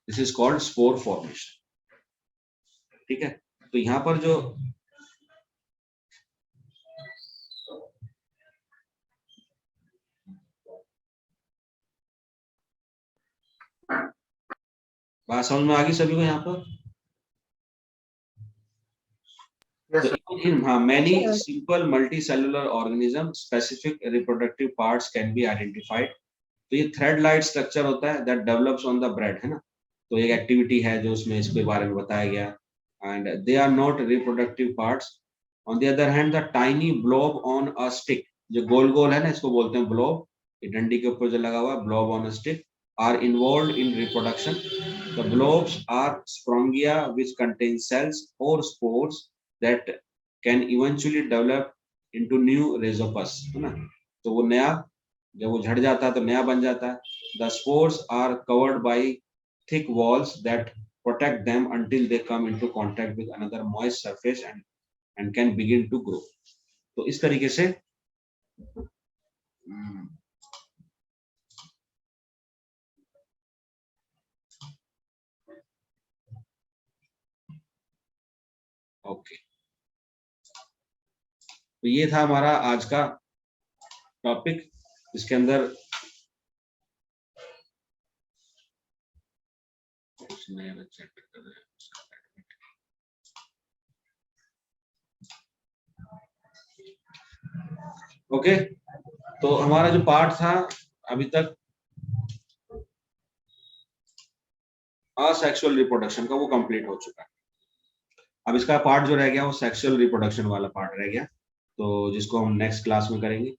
Speaker 1: this is called spore formation. ठीक है, तो यहाँ पर जो बात समझ में आ गई सभी को यहाँ पर?
Speaker 2: Yes, sir.
Speaker 1: So in many simple multicellular organism, specific reproductive parts can be identified. तो ये थ्रेड लाइट स्ट्रक्चर होता है that develops on the bread, है ना। तो एक एक्टिविटी है जो उसमें इसके बारे में बताया गया, and they are not reproductive parts. On the other hand, the tiny blob on a stick, जो गोल गोल है ना, इसको बोलते हैं blob, ये डंडी के ऊपर जो लगा हुआ है, blob on a stick, are involved in reproduction. The blobs are sporangia which contain cells or spores that can eventually develop into new rhizopus, है ना। तो वो नया, जब वो झड़ जाता है तो नया बन जाता है। The spores are covered by thick walls that protect them until they come into contact with another moist surface and can begin to grow. तो इस तरीके से ओके, तो ये था हमारा आज का टॉपिक। इसके अंदर कुछ नया चैप्टर कर रहे हैं। ओके, तो हमारा जो पार्ट था अभी तक असेक्सुअल रिप्रोडक्शन का, वो कंप्लीट हो चुका है। अब इसका पार्ट जो रह गया वो सेक्सुअल रिप्रोडक्शन वाला पार्ट रह गया, तो जिसको हम नेक्स्ट क्लास में करेंगे।